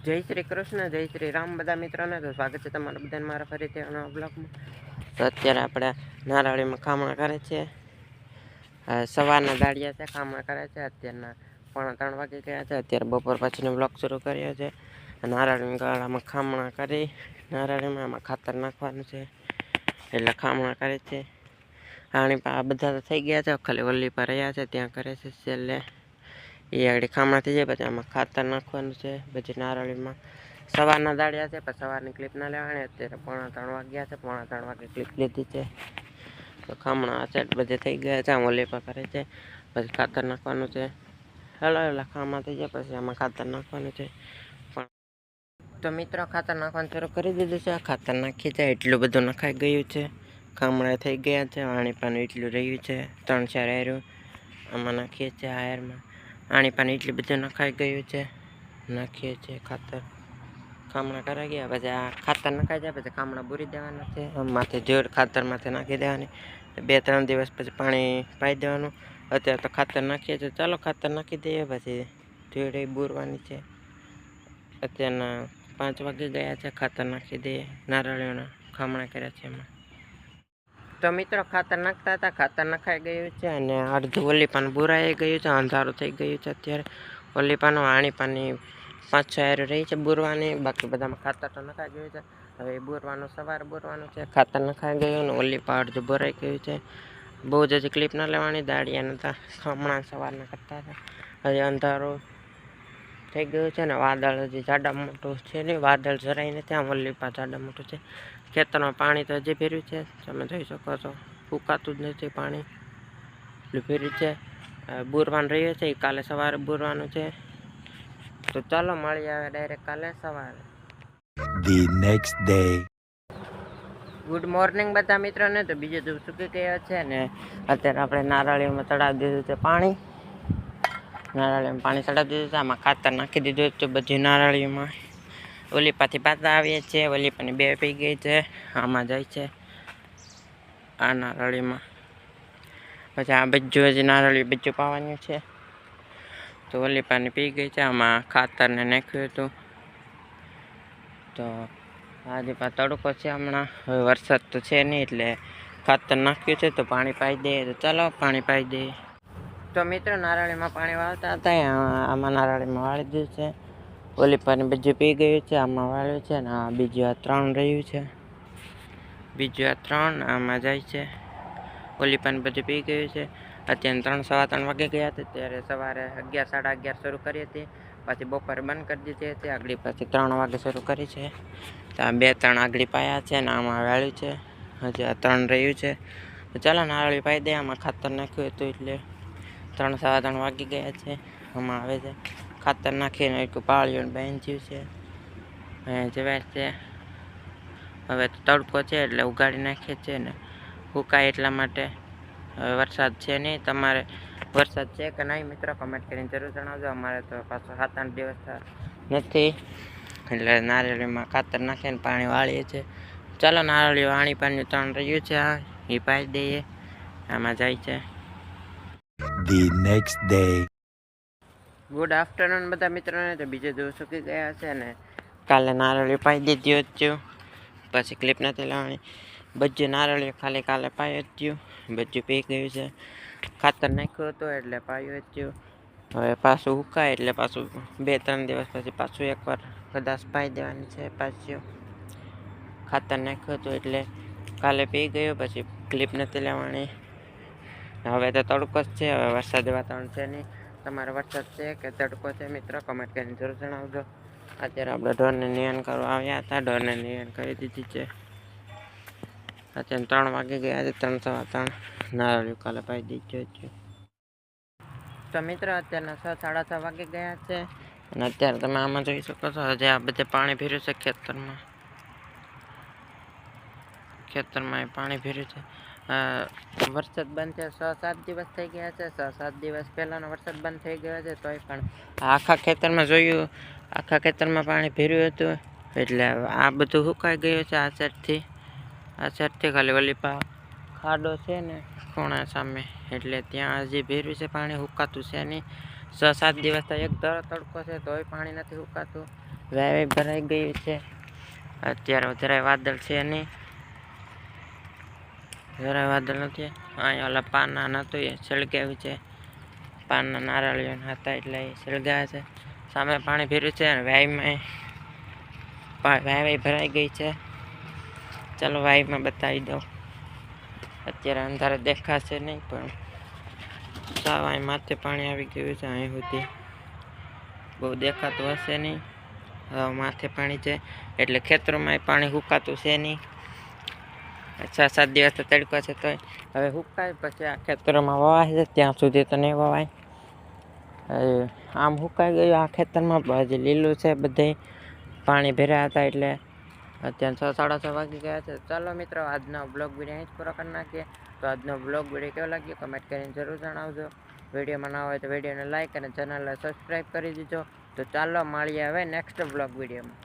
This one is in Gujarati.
જય શ્રી કૃષ્ણ, જય શ્રી રામ બધા મિત્રોને તો સ્વાગત છે તમારા બધાને મારા ફરીથી નવા બ્લોગમાં. તો અત્યારે આપણે નારાળીમાં ખામણા કરે છે. સવારના દાડિયા છે, ખામણા કરે છે. અત્યારના 3:15 વાગી ગયા છે. અત્યારે બપોર પછીનો બ્લોગ શરૂ કર્યો છે. નારાળીના ગાળામાં ખામણા કરી નારાળીમાં એમાં ખાતર નાખવાનું છે એટલે ખામણા કરે છે. આ બધા તો થઈ ગયા છે, ખાલી વલ્લી પર રહ્યા છે ત્યાં કરે છે છેલ્લે. એ આગળ ખામણા થઈ જાય પછી આમાં ખાતર નાખવાનું છે. પછી નારળીમાં સવારના દાળિયા છે, પછી સવારની ક્લિપ ના લેવાની. અત્યારે 3:15 વાગ્યા છે, 3:15 વાગે ક્લિપ લીધી છે. તો ખામણા સેટ બધે થઈ ગયા છે. આમ ઓલીપા કરે છે, પછી ખાતર નાખવાનું છે. હલા ખામણા થઈ જાય પછી આમાં ખાતર નાખવાનું છે. તો મિત્રો ખાતર નાખવાનું શરૂ કરી દીધું છે. ખાતર નાખી જાય એટલું બધું નખાઈ ગયું છે. ખામણા થઈ ગયા છે. આણી પાણી એટલું રહ્યું છે, 3-4 આયરું આમાં નાખીએ છીએ. આ આયરમાં આણી પાણી એટલું બધું નખાઈ ગયું છે. નાખીએ છીએ ખાતર. ખામણા કરાઈ ગયા પછી આ ખાતર નખાઈ જાય પછી ખામણા બૂરી દેવાના છે. માથે જોડ ખાતર માથે નાખી દેવાની. 2-3 દિવસ પછી પાણી પાઈ દેવાનું. અત્યારે તો ખાતર નાખીએ છીએ. ચાલો ખાતર નાખી દઈએ પછી જોડે બૂરવાની છે. અત્યારના 5 વાગી ગયા છે. ખાતર નાખી દઈએ. નારળીઓના ખામણા કર્યા છે એમાં. તો મિત્રો ખાતર નાખતા હતા, ખાતર નખાઈ ગયું છે અને અડધું ઓલીપાનું બુરાઈ ગયું છે. અંધારું થઈ ગયું છે અત્યારે. ઓલીપાનું આણી પાણી 5-6 આયરું રહી છે બુરવાની. બાકી બધામાં ખાતર તો નખાઈ ગયું છે. હવે એ બુરવાનું સવારે બુરવાનું છે. ખાતર નખાઈ ગયું ને ઓલીપા અડધું ભરાઈ ગયું છે. બહુ જ હજી ક્લિપ ના લેવાની. દાડિયા નતા ખામણા સવારના કરતા હતા. હજી અંધારું થઈ ગયું છે ને વાદળ હજી જાડા મોટું છે નહીં. વાદળ જરાય નથી. આમ ઓલીપા જાડા મોટું છે. ખેતરમાં પાણી તો હજી ભર્યું છે, તમે જોઈ શકો છો. ફૂંકાતું જ નથી પાણી, એટલું ભર્યું છે. બુરવાનું રહ્યું છે, એ કાલે સવારે બુરવાનું છે. તો ચાલો મળીએ હવે ડાયરેક્ટ કાલે સવારે. The next day. Good morning બધા મિત્રોને. તો બીજો દિવસ સૂકી ગયો છે ને અત્યારે આપણે નારળીઓમાં ચડાવી દીધું છે પાણી. નારળીઓમાં પાણી ચડાવી દીધું છે. આમાં ખાતર નાખી દીધું છે બધી નારળીઓમાં. ઓલીપાથી પાછા આવીએ છીએ. ઓલીપાની 2 પી ગઈ છે. આમાં જાય છે આ નારળીમાં. પછી આ બજ્જું હજી નારળી બજ્જું પાવાનું છે. તો ઓલીપાની પી ગઈ છે. આમાં ખાતરને નાખ્યું હતું. તો આજે પા તડકો છે હમણાં. હવે વરસાદ તો છે નહીં એટલે ખાતર નાખ્યું છે તો પાણી પાઈ દઈએ. તો ચાલો પાણી પાઈ દઈએ. તો મિત્રો નારળીમાં પાણી વાળતા હતા. આમાં નારળીમાં વાળી દીધું છે. ઓલીપાની બજ્જું પી ગયું છે. આમાં વાળ્યું છે ને આ બીજું આ 3 રહ્યું છે. બીજું આ 3 આમાં જાય છે. ઓલીપાની બધું પી ગયું છે. અત્યારે 3-3 વાગે ગયા હતા. ત્યારે સવારે 11-11:30 શરૂ કરી હતી. પછી બપોરે બંધ કરી દીધી હતી. આગળ પછી 3 વાગે શરૂ કરી છે. તો આ 2-3 આગળ પાયા છે ને આમાં વાળ્યું છે. હજી આ 3 રહ્યું છે. તો ચાલો નારળી પાઈ દે. આમાં ખાતર નાખ્યું હતું એટલે 3-3 વાગી ગયા છે. આમાં આવે છે ખાતર નાખીને એક પાળીઓ બેન જીવ છે. જવાય છે. હવે તડકો છે એટલે ઉગાડી નાખીએ છીએ ને ફૂંકાય એટલા માટે. હવે વરસાદ છે નહીં. તમારે વરસાદ છે કે નહીં મિત્રો કમેન્ટ કરીને જરૂર જણાવજો. અમારે તો પાછો 7-8 દિવસ નથી એટલે નારળીમાં ખાતર નાખીને પાણી વાળીએ છીએ. ચાલો નારળીઓ આણી પાણી 3 રહ્યું છે. આ એ પાઈ દઈએ. આમાં જાય છે. The next day. Good afternoon બધા મિત્રોને. તો બીજે દિવસ સૂકી ગયા છે ને કાલે નારળી પાઈ દીધી હતું. પછી ક્લિપ નથી લાવવાની. બજ્જું નારળીઓ ખાલી કાલે પાઈ હતું. બજ્જું પી ગયું છે. ખાતર નાખ્યું હતું એટલે પાયું હતું. હવે પાછું ઉકાય એટલે પાછું 2-3 દિવસ પછી પાછું એકવાર કદાચ પાઈ દેવાની છે. પાછું ખાતર નાખ્યું હતું એટલે કાલે પી ગયું. પછી ક્લિપ નથી લેવાની. હવે તો તડકો જ છે. હવે વરસાદી વાતાવરણ છે નહીં. તમારે વરસાદ છે કે તડકો છે મિત્રો કમેન્ટ કરીને જરૂર જણાવજો. અત્યારે આપણે ઢોરને નિયન કરવા આવ્યા હતા. ઢોરને નિયન કરી દીધી છે. અત્યારે 3 વાગી ગયા છે. 3-3 નારળીઓ કાલે પાઈ દીધી છે. તો મિત્રો અત્યારના 6-6:30 વાગી ગયા છે અને અત્યારે તમે આમાં જોઈ શકો છો. હજી આ બધે પાણી ભર્યું છે ખેતરમાં. ખેતરમાં પાણી ભર્યું છે. વરસાદ બંધ છે 6-7 દિવસ થઈ ગયા છે. 6-7 દિવસ પહેલાનો વરસાદ બંધ થઈ ગયો છે. તોય પણ આખા ખેતરમાં જોયું. આખા ખેતરમાં પાણી ભર્યું હતું એટલે આ બધું સુકાઈ ગયું છે. આ સાઈડથી ખાલી ઓલીપા ખાડો છે ને ખૂણા સામે એટલે ત્યાં હજી ભર્યું છે પાણી. સુકાતું છે નહીં. 6-7 દિવસ તો એક ધારો તડકો છે તોય પાણી નથી સુકાતું. વાવે ભરાઈ ગયું છે. અત્યારે જરાય વાદળ છે નહીં, જરાય વાદળ નથી. અહીંયા ઓલા પાના નહોતું એ સળગાવ્યું છે, પાનના નારળીઓ હતા એટલે એ સળગાવે છે. સામે પાણી ભર્યું છે અને વાઈમાં વાવે ભરાઈ ગઈ છે. ચાલો વાઈમાં બતાવી દઉં. અત્યારે અંધારે દેખાશે નહીં પણ સાવ અહીં માથે પાણી આવી ગયું છે. અહીં સુધી બહુ દેખાતું હશે નહીં. હવે માથે પાણી છે એટલે ખેતરોમાં પાણી સુકાતું છે નહીં. 6-7 દિવસ તો તડકો છે તોય હવે સુકાય પછી આ ખેતરોમાં વવાય છે. ત્યાં સુધી તો નહીં વવાય. આમ સુકાઈ ગયું આ ખેતરમાં, હજી લીલું છે બધે. પાણી ભર્યા હતા એટલે અત્યારે 6-6:30 વાગી ગયા છે. ચાલો મિત્રો, આજનો બ્લોગ વિડીયો અહીં જ પૂરો કરી નાખીએ. તો આજનો બ્લોગ વિડીયો કેવો લાગ્યો કમેન્ટ કરીને જરૂર જણાવજો. વિડીયોમાં ના હોય તો વિડીયોને લાઈક અને ચેનલને સબસ્ક્રાઈબ કરી દીજો. તો ચાલો મળીએ હવે નેક્સ્ટ બ્લોગ વિડીયોમાં.